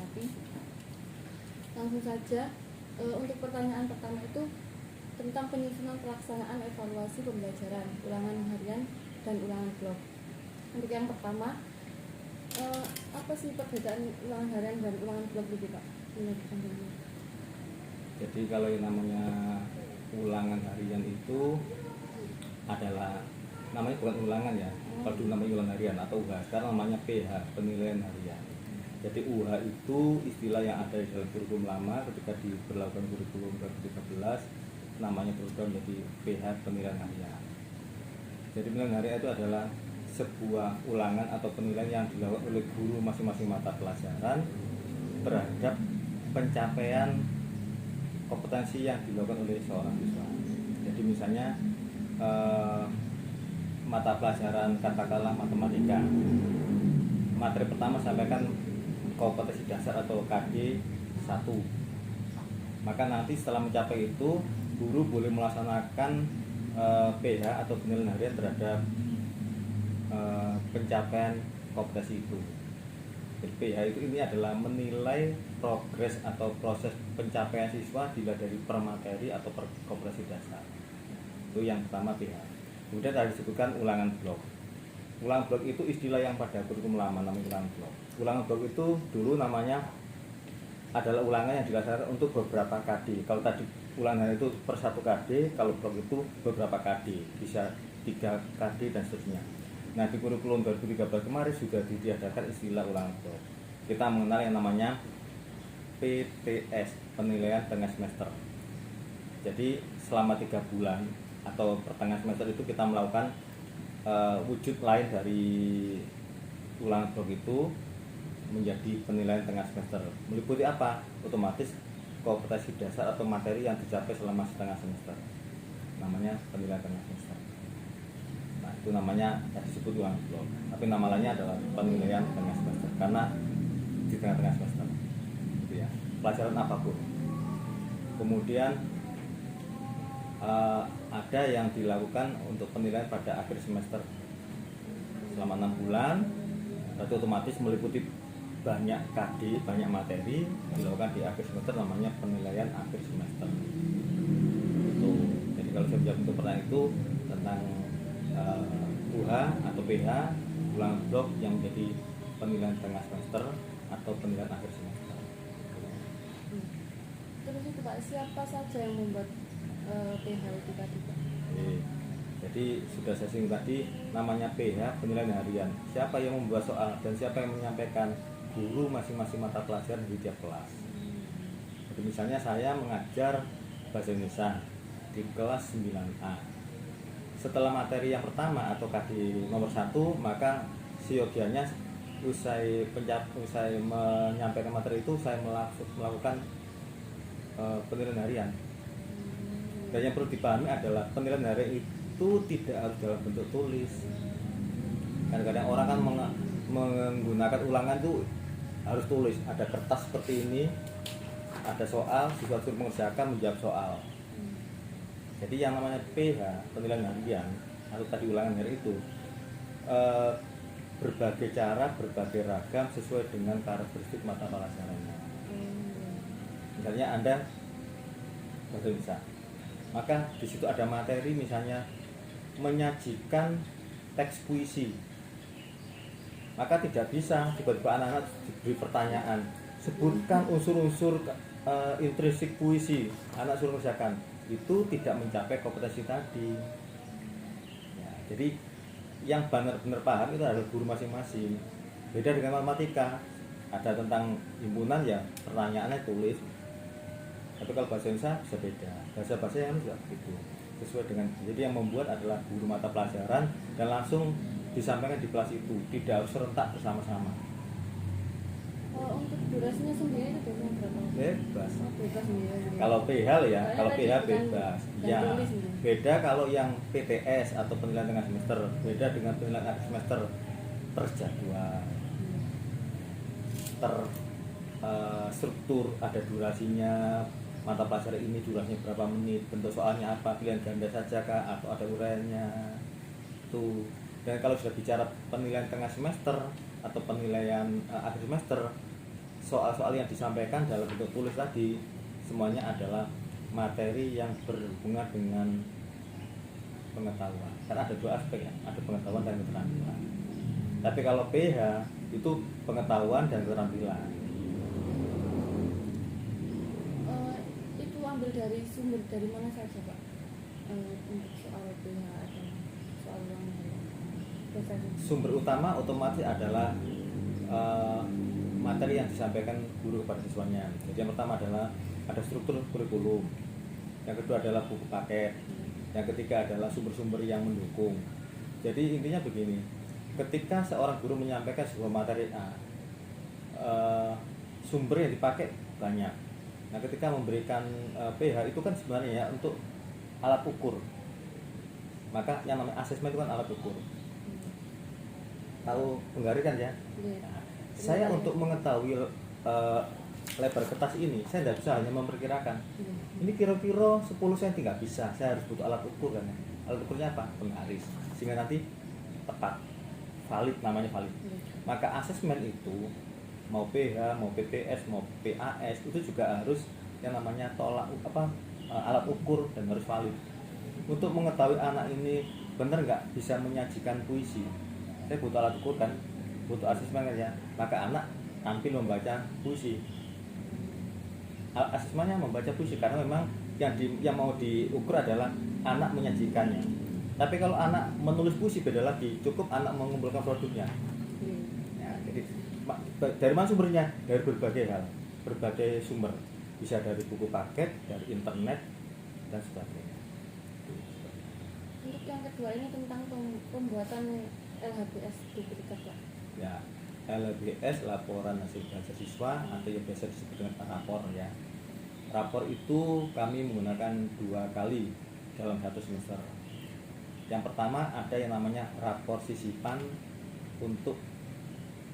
menanggapi. Langsung saja, untuk pertanyaan pertama itu tentang penyusunan pelaksanaan evaluasi pembelajaran, ulangan harian dan ulangan blok. Untuk yang pertama, apa sih perbedaan ulangan harian dan ulangan blok itu, Pak? Jadi kalau yang namanya ulangan harian itu adalah namanya bukan ulangan ya. Kalau dulu namanya ulangan harian atau UH, sekarang namanya PH, penilaian harian. Jadi UH itu istilah yang ada di dalam kurikulum lama ketika diberlakukan kurikulum 2013, namanya program jadi PH, penilaian harian. Jadi penilaian harian itu adalah sebuah ulangan atau penilaian yang dilakukan oleh guru masing-masing mata pelajaran terhadap pencapaian kompetensi yang dilakukan oleh seorang siswa. Jadi misalnya mata pelajaran katakanlah matematika, materi pertama sampaikan kompetensi dasar atau KD 1. Maka nanti setelah mencapai itu guru boleh melaksanakan PH atau penilaian harian terhadap pencapaian kompetensi itu. Jadi PH itu ini adalah menilai progres atau proses pencapaian siswa dilihat dari per materi atau per kompetensi dasar. Itu yang pertama PH. Kemudian tadi disebutkan ulangan blok. Ulangan blok itu istilah yang pada kurikulum lama namanya ulangan blok. Ulangan blok itu dulu namanya adalah ulangan yang dilaksanakan untuk beberapa KD. Kalau tadi ulangan itu per 1 KD, kalau blok itu beberapa KD, bisa 3 KD dan seterusnya. Nah, di kurikulum 2013 kemarin sudah ditiadakan istilah ulangan blok. Kita mengenal yang namanya PTS, penilaian tengah semester. Jadi selama 3 bulan atau pertengahan semester itu kita melakukan wujud lain dari ulangan blok itu menjadi penilaian tengah semester. Meliputi apa? Otomatis kompetensi dasar atau materi yang dicapai selama setengah semester. Namanya penilaian tengah semester. Nah, itu namanya disebut ulangan blok. Tapi nama lainnya adalah penilaian tengah semester karena di tengah-tengah semester. Gitu ya. Pelajaran apapun. Kemudian ada yang dilakukan untuk penilaian pada akhir semester selama 6 bulan. Berarti otomatis meliputi banyak KD, banyak materi dilakukan di akhir semester, namanya penilaian akhir semester. Itu. Jadi kalau saya menjawab untuk pertanyaan itu tentang UH atau PH, ulangan blok yang menjadi penilaian tengah semester atau penilaian akhir semester. Terus itu Pak, siapa saja yang membuat PH itu tadi, Pak? Jadi sudah saya singgung tadi, namanya PH, penilaian harian. Siapa yang membuat soal dan siapa yang menyampaikan? Guru masing-masing mata pelajaran di tiap kelas. Jadi misalnya saya mengajar bahasa Indonesia di kelas 9A. Setelah materi yang pertama atau KD nomor 1, maka siogianya usai menyampaikan materi itu saya melakukan penilaian harian. Dan yang perlu dipahami adalah penilaian harian itu tidak harus dalam bentuk tulis. Kadang-kadang orang kan menggunakan ulangan itu harus tulis, ada kertas seperti ini, ada soal, siswa suruh mengerjakan, menjawab soal. Jadi yang namanya PH, penilaian harian atau tadi ulangan hari itu berbagai cara, berbagai ragam sesuai dengan karakteristik mata pelajarannya. Misalnya Anda bahasa Indonesia, maka di situ ada materi misalnya menyajikan teks puisi. Maka tidak bisa tiba-tiba anak-anak diberi pertanyaan, sebutkan unsur-unsur intrinsik puisi, anak suruh mengerjakan. Itu tidak mencapai kompetensi tadi ya, jadi yang benar-benar paham itu adalah guru masing-masing. Beda dengan matematika, ada tentang himpunan ya pertanyaannya tulis. Tapi kalau bahasa Indonesia bisa beda, bahasa-bahasa yang juga begitu sesuai dengan. Jadi yang membuat adalah guru mata pelajaran dan langsung disampaikan di kelas itu, tidak harus serentak bersama-sama. Untuk durasinya sendiri itu biasanya berapa? Bebas. Bebas ya. Kalau PH ya, kalau PH bebas. Ya, beda kalau yang PTS atau penilaian tengah semester, beda dengan penilaian akhir semester, terjadwal, struktur, ada durasinya. Mata pelajaran ini durasinya berapa menit, bentuk soalnya apa, pilihan ganda saja kah, atau ada uraiannya. Tuh. Dan kalau sudah bicara penilaian tengah semester atau penilaian akhir semester, soal-soal yang disampaikan dalam bentuk tulis tadi semuanya adalah materi yang berhubungan dengan pengetahuan. Karena ada dua aspek ya, ada pengetahuan dan keterampilan. Tapi kalau PH itu pengetahuan dan keterampilan. Itu ambil dari sumber dari mana saja Pak? Untuk soal PH atau soal ulangan harian biasanya? Sumber utama otomatis adalah materi yang disampaikan guru kepada siswanya. Jadi yang pertama adalah ada struktur kurikulum, yang kedua adalah buku paket, yang ketiga adalah sumber-sumber yang mendukung. Jadi intinya begini, ketika seorang guru menyampaikan sebuah materi A, sumber yang dipakai banyak. Nah ketika memberikan PH itu kan sebenarnya ya untuk alat ukur, maka yang namanya asesmen itu kan alat ukur. Tahu penggaris kan ya? Nah, saya untuk mengetahui lebar kertas ini, saya tidak bisa hanya memperkirakan. Ini kira-kira 10 cm nggak bisa, saya harus butuh alat ukur kan ya. Alat ukurnya apa? Penggaris, sehingga nanti tepat, valid, namanya valid. Maka asesmen itu mau PH, mau PPS, mau PAS itu juga harus yang namanya alat ukur dan harus valid. Untuk mengetahui anak ini benar nggak bisa menyajikan puisi, saya butuh alat ukur kan, butuh asesmen kan ya. Maka anak tampil membaca puisi. Asesmennya membaca puisi karena memang yang mau diukur adalah anak menyajikannya. Tapi kalau anak menulis puisi beda lagi, cukup anak mengumpulkan produknya. Ya, jadi dari mana sumbernya? Dari berbagai hal, berbagai sumber. Bisa dari buku paket, dari internet dan sebagainya. Untuk yang kedua ini tentang pembuatan LHBS duplikat Pak. Ya, LHBS laporan hasil belajar siswa atau yang biasa disebut dengan rapor ya. Rapor itu kami menggunakan 2 kali dalam 1 semester. Yang pertama ada yang namanya rapor sisipan untuk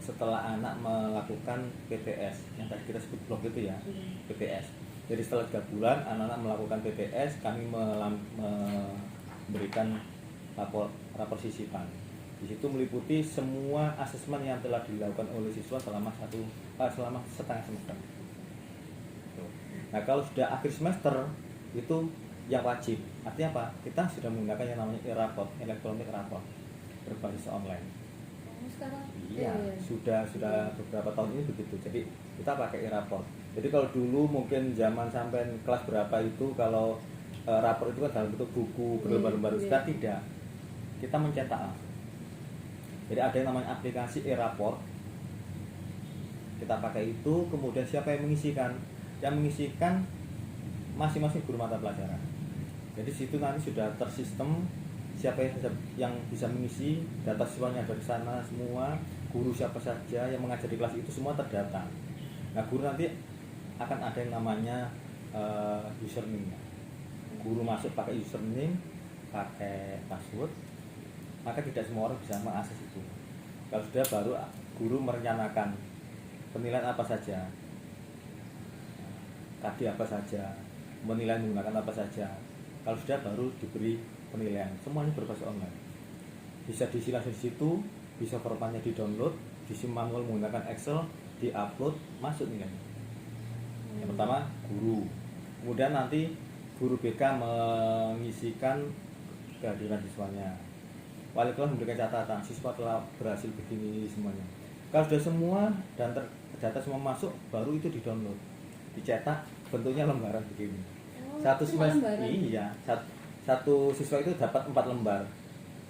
setelah anak melakukan PTS yang tadi kita sebut blok itu ya, PTS. Jadi setelah 3 bulan anak-anak melakukan PTS, kami memberikan rapor sisipan. Di situ meliputi semua asesmen yang telah dilakukan oleh siswa selama setengah semester. Nah kalau sudah akhir semester itu yang wajib, artinya apa? Kita sudah menggunakan yang namanya e-raport, electronic raport berbasis online. Sekarang Iya, sudah beberapa tahun ini begitu. Jadi kita pakai e-raport. Jadi kalau dulu mungkin zaman sampai kelas berapa itu kalau rapor itu kan dalam bentuk buku berlembar-lembar, sudah tidak. Kita mencetak langsung. Jadi ada yang namanya aplikasi e-raport. Kita pakai itu, kemudian siapa yang mengisikan? Yang mengisikan masing-masing guru mata pelajaran. Jadi situ nanti sudah tersistem siapa yang bisa mengisi, data siswanya dari sana semua, guru siapa saja yang mengajar di kelas itu semua terdata. Nah guru nanti akan ada yang namanya username. Guru masuk pakai username, pakai password, maka tidak semua orang bisa mengakses itu. Kalau sudah baru guru merencanakan penilaian apa saja, tadi apa saja, menilai menggunakan apa saja. Kalau sudah baru diberi penilaian. Semuanya berbasis online. Bisa diisi langsung di situ, bisa formatnya di-download, diisi manual menggunakan Excel, di-upload, masuk nilainya. Yang pertama guru. Kemudian nanti guru BK mengisikan kehadiran siswanya. Wali kelas memberikan catatan, siswa telah berhasil begini semuanya. Kalau sudah semua dan terdata semua masuk, baru itu di-download, dicetak, bentuknya lembaran begini. Satu semester, iya, satu siswa itu dapat 4 lembar.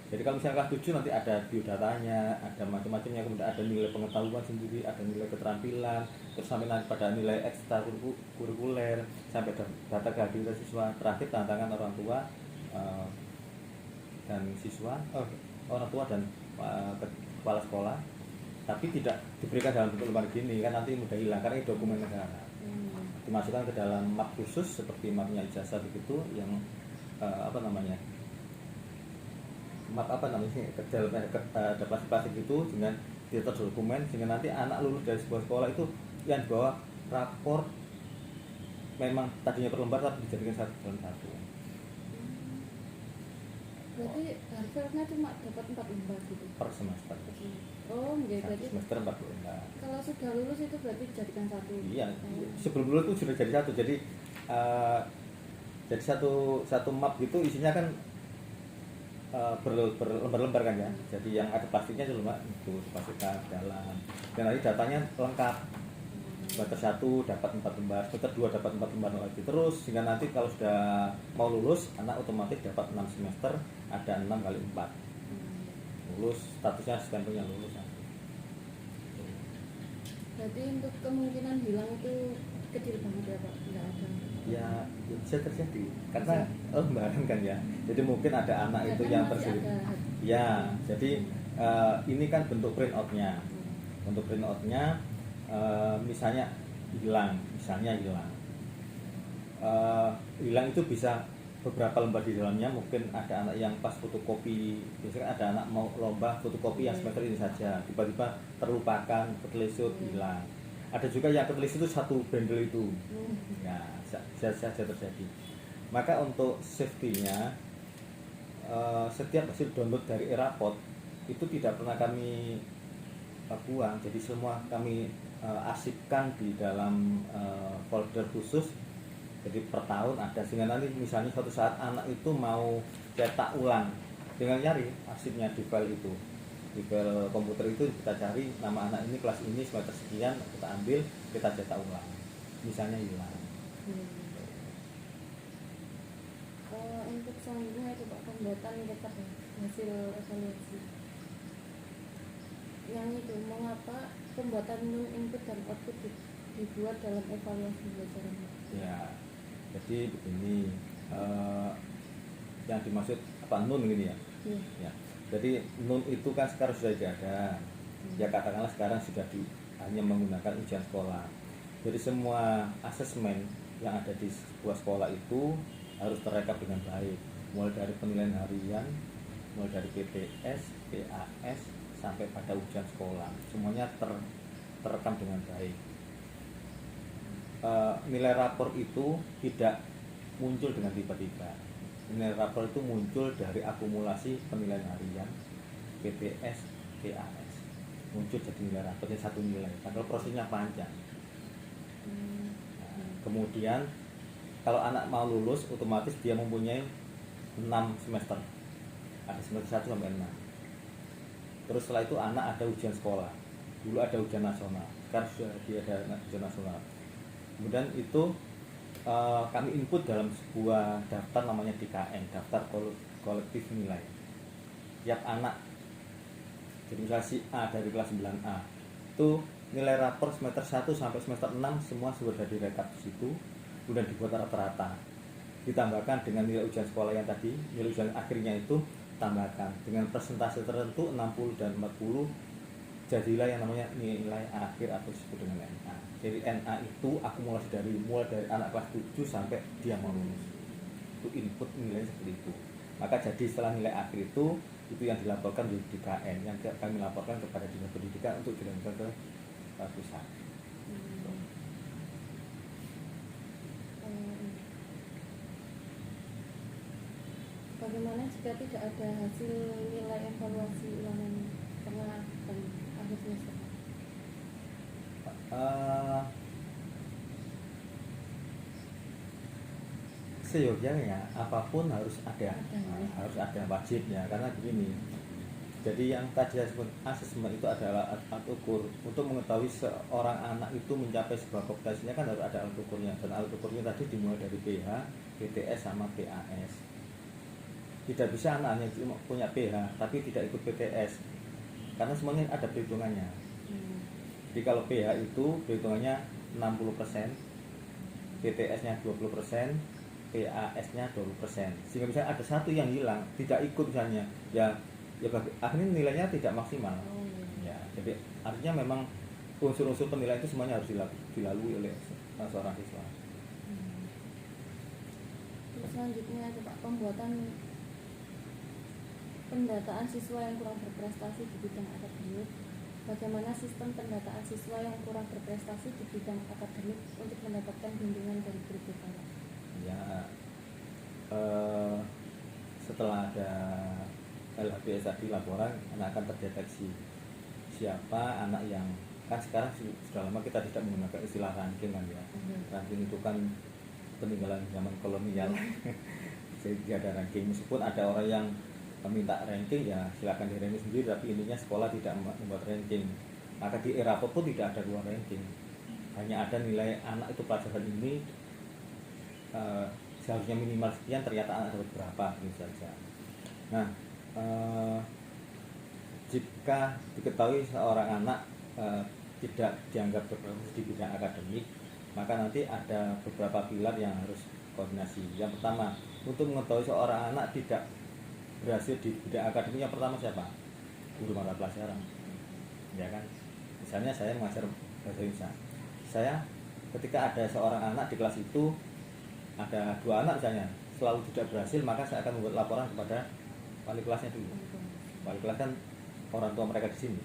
Jadi kalau misalnya kelas 7 nanti ada biodatanya, ada macam-macamnya, kemudian ada nilai pengetahuan sendiri, ada nilai keterampilan, terus sampai nanti pada nilai ekstra kurikuler, sampai data kehadiran siswa, terakhir tantangan orang tua dan siswa, orang tua dan kepala sekolah, tapi tidak diberikan dalam bentuk lembar gini kan nanti mudah hilang karena ini dokumen negara. Dimasukkan ke dalam map khusus seperti mapnya ijazah begitu yang map ke dalam ada plastik itu dengan data dokumen sehingga nanti anak lulus dari sebuah sekolah itu yang bawa rapor memang tadinya per lembar tapi dijadikan satu dalam satu. Berarti harganya cuma dapat 4 lembar gitu. per semester. Oh, enggak, Satu berarti semester 4 lembar. kalau sudah lulus itu berarti dijadikan satu. Iya, Oh. sebelum lulus itu sudah jadi satu. Jadi satu map gitu isinya kan berlembar-lembar kan ya. Jadi yang ada plastiknya itu lembar itu dipastikan dalam. Dan nanti datanya lengkap. Semester 1 dapat 4 lembar, semester 2 dapat 4 lembar lagi terus, sehingga nanti kalau sudah mau lulus anak otomatis dapat 6 semester, ada 6 kali 4 lulus, statusnya stempelnya lulus. Berarti untuk kemungkinan hilang itu kecil banget ya Pak, nggak ada. Ya bisa terjadi karena lembaran kan ya, jadi mungkin ada anak itu yang terselip ya. Jadi ini kan bentuk print outnya, untuk print outnya misalnya hilang itu bisa beberapa lembar di dalamnya. Mungkin ada anak yang pas fotokopi, biasanya ada anak mau lomba fotokopi yang semester ini saja, tiba-tiba terlupakan, ketelisut, hilang. Ada juga yang ketelisut itu satu bundle itu, ya saja terjadi. Maka untuk safety-nya, setiap hasil download dari Eraport itu tidak pernah kami buang, jadi semua kami arsipkan di dalam folder khusus. Jadi per tahun ada, sehingga nanti misalnya suatu saat anak itu mau cetak ulang, tinggal nyari arsipnya di file itu, di file komputer itu kita cari nama anak ini kelas ini semester sekian, kita ambil, kita cetak ulang, misalnya hilang. Untuk selanjutnya itu Pak, pembuatan tetap hasil evaluasi. Yang itu mengapa pembuatan input dan output dibuat dalam evaluasi pembelajaran? Ya, jadi begini, yang dimaksud apa nun ini ya? Ya. Jadi nun itu kan sekarang sudah tidak ada. Ya katakanlah sekarang sudah hanya menggunakan ujian sekolah. Jadi semua asesmen yang ada di sebuah sekolah itu harus terekam dengan baik, mulai dari penilaian harian, mulai dari PTS, PAS sampai pada ujian sekolah, semuanya terekam dengan baik. Nilai rapor itu tidak muncul dengan tiba-tiba. Nilai rapor itu muncul dari akumulasi penilaian harian, PTS, PAS, muncul jadi nilai rapornya satu nilai. Kalau prosesnya panjang. Kemudian kalau anak mau lulus, otomatis dia mempunyai 6 semester, ada semester 1 sampai 6. Terus setelah itu anak ada ujian sekolah. Dulu ada ujian nasional, sekarang sudah ada ujian nasional. Kemudian itu kami input dalam sebuah daftar namanya DKN, daftar kolektif nilai. Tiap anak, jadi misalnya si A dari kelas 9A, itu nilai rapor semester 1 sampai semester 6 semua sudah direkap di situ, kemudian dibuat rata-rata. Ditambahkan dengan nilai ujian sekolah yang tadi, nilai ujian akhirnya itu tambahkan dengan persentase tertentu 60 dan 40, jadilah yang namanya nilai akhir atau disebut dengan NA. Jadi NA itu akumulasi mulai dari anak kelas 7 sampai dia mau lulus. Itu input nilainya seperti itu. Maka jadi setelah nilai akhir itu yang dilaporkan di DKN, yang kami laporkan kepada Dinas Pendidikan untuk dilaporkan ke pusat. Bagaimana jika tidak ada hasil nilai evaluasi ulangan tengah dan akhir semester? Seyogyanya apapun harus ada, harus ada wajibnya, karena begini. Jadi yang tadi saya sebut asesmen itu adalah alat ukur untuk mengetahui seorang anak itu mencapai sebuah kompetensinya, kan harus ada alat ukurnya, dan alat ukurnya tadi dimulai dari PH, PTS sama PAS. Tidak bisa anak hanya punya PH tapi tidak ikut PTS, karena semuanya ada perhitungannya. Jadi kalau PH itu perhitungannya 60%, PTS-nya 20%, PAS-nya 20%. Sehingga misalnya ada satu yang hilang, tidak ikut misalnya, ya akhirnya nilainya tidak maksimal. Ya, jadi artinya memang unsur-unsur penilaian itu semuanya harus dilalui oleh seorang siswa. Selanjutnya Pak, pembuatan pendataan siswa yang kurang berprestasi di bidang akademik. Bagaimana sistem pendataan siswa yang kurang berprestasi di bidang akademik untuk mendapatkan bimbingan dari guru BK? Ya, setelah ada LHBS tadi laporan, akan terdeteksi siapa anak yang, kan sekarang sudah lama kita tidak menggunakan istilah ranking kan ya. Ranking itu kan peninggalan zaman kolonial. Jadi tidak ada ranking, meskipun ada orang yang meminta ranking ya silakan di ranking sendiri, tapi intinya sekolah tidak membuat ranking. Maka di era apapun tidak ada ruang ranking, hanya ada nilai anak itu pelajaran ini seharusnya minimal sekian, ternyata anak dapat berapa gitu saja. Nah, jika diketahui seorang anak tidak dianggap berprestasi di bidang akademik, maka nanti ada beberapa pilar yang harus koordinasi. Yang pertama, untuk mengetahui seorang anak tidak berhasil di bidang akademik, yang pertama siapa? Guru mata pelajaran, ya kan? Misalnya saya mengajar bahasa Indonesia, saya ketika ada seorang anak di kelas itu, ada 2 anak misalnya selalu tidak berhasil, maka saya akan membuat laporan kepada wali kelasnya dulu. Wali kelas kan orang tua mereka di sini.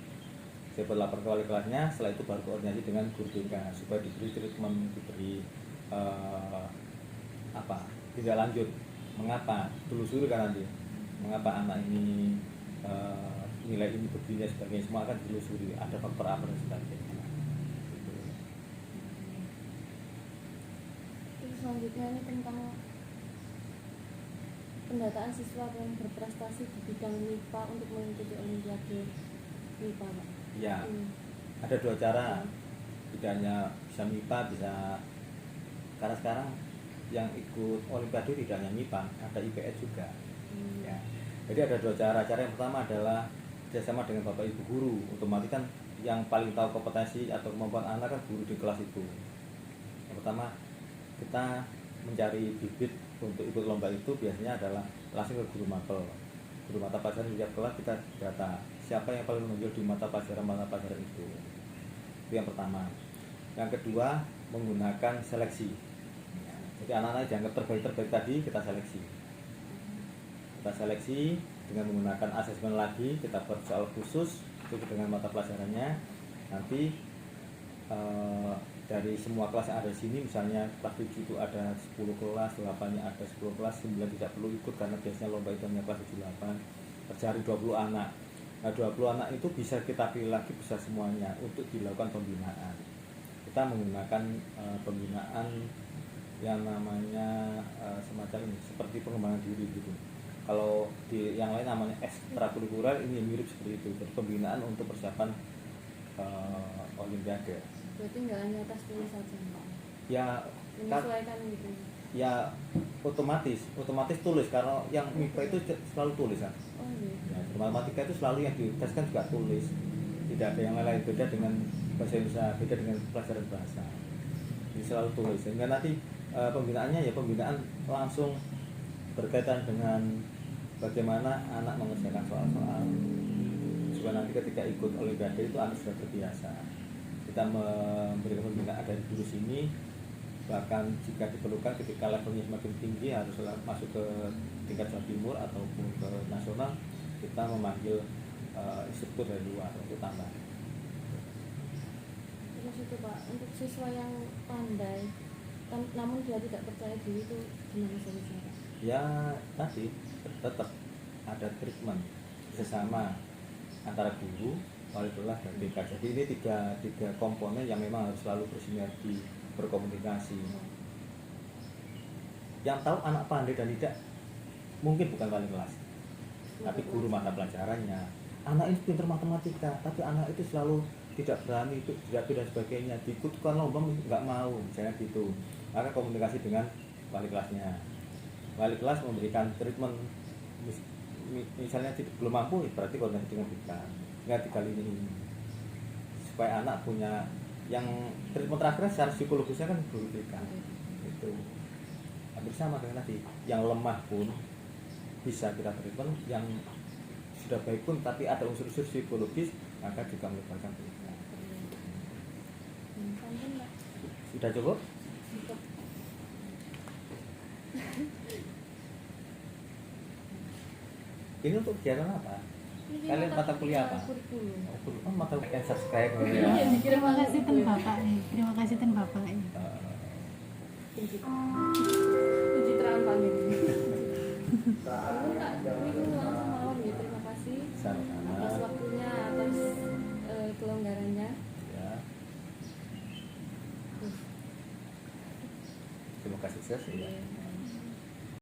Saya buat laporan ke wali kelasnya, setelah itu baru koordinasi dengan guru BK supaya diberi treatment, diberi tidak lanjut. Mengapa? Telusuri kan nanti. Mengapa anak ini nilai ini begini sebagainya, semua akan ditelusuri. Ada faktor apa dan sebagainya. Terus selanjutnya ini tentang pendataan siswa yang berprestasi di bidang MIPA untuk mengikuti Olimpiade MIPA, Pak. Ya, ada 2 cara. Tidak hanya bisa MIPA, bisa, karena sekarang yang ikut Olimpiade tidak hanya MIPA, ada IPS juga. Ya. Jadi ada 2 cara. Cara yang pertama adalah kerjasama dengan bapak ibu guru. Otomatis kan yang paling tahu kompetensi atau kemampuan anak kan guru di kelas itu. Yang pertama, kita mencari bibit untuk ikut lomba itu biasanya adalah langsung ke guru mapel. Guru mata pelajaran di tiap kelas kita data siapa yang paling menonjol di mata pelajaran itu. Itu yang pertama. Yang kedua, menggunakan seleksi. Jadi anak-anak dianggap terbaik tadi kita seleksi. Kita seleksi dengan menggunakan asesmen lagi, kita buat soal khusus itu dengan mata pelajarannya. Nanti dari semua kelas yang ada di sini, misalnya kelas 7 itu ada 10 kelas, 8-nya ada 10 kelas, 9 tidak perlu ikut karena biasanya lomba itu hanya kelas 7 8. Tercari 20 anak. Nah, 20 anak itu bisa kita pilih lagi, bisa semuanya untuk dilakukan pembinaan. Kita menggunakan pembinaan yang namanya semacam ini, seperti pengembangan diri gitu. Kalau di yang lain namanya ekstrakurikuler, ini mirip seperti itu. Jadi pembinaan untuk persiapan Olimpiade. Berarti nggak hanya tes tulis saja, Pak? Ya, menyesuaikan gitu. Ya otomatis tulis, karena yang MIPA itu selalu tulis kan. Oh iya. Ya, matematika itu selalu yang diteskan juga tulis. Tidak ada yang lain, beda dengan bahasa Indonesia, beda dengan pelajaran bahasa. Jadi selalu tulis. Sehingga nanti pembinaannya ya pembinaan langsung berkaitan dengan bagaimana anak mengerjakan soal-soal. Supaya nanti ketika ikut Olimpiade itu anak sudah terbiasa. Kita memberikan pembinaan dari dulu sini, bahkan jika diperlukan ketika levelnya semakin tinggi harus masuk ke tingkat Jawa Timur ataupun ke nasional, kita memanggil instruktur dari luar untuk tambah. Terus itu Pak, untuk siswa yang pandai namun dia tidak percaya diri itu gimana solusinya? Ya tadi tetap ada treatment bersama antara guru, wali kelas dan BK. Jadi ini tiga komponen yang memang harus selalu bersinergi, berkomunikasi. Yang tahu anak pandai dan tidak mungkin bukan wali kelas, tapi guru mata pelajarannya. Anak ini pintar matematika, tapi anak itu selalu tidak berani, tidak dan sebagainya. Diikutkan lomba nggak mau, misalnya gitu. Maka komunikasi dengan wali kelasnya. Wali kelas memberikan treatment, misalnya belum mampu, berarti koordinasi dengan BK. Nggak dikali ini, supaya anak punya yang treatment terakhir secara psikologisnya kan guru BK. Itu hampir sama dengan tadi. Yang lemah pun bisa kita treatment, yang sudah baik pun tapi ada unsur-unsur psikologis, maka juga melibatkan BK. Sudah cukup? Ini untuk kegiatan apa? Kalian mata kuliah apa? Oh, mata kuliah subscribe ya. Terima kasih ten Bapak. Terima kasih ten Bapak. Pencitraan panggil. Ini langsung mawon ya, terima kasih. Semoga sukses ya. Iya.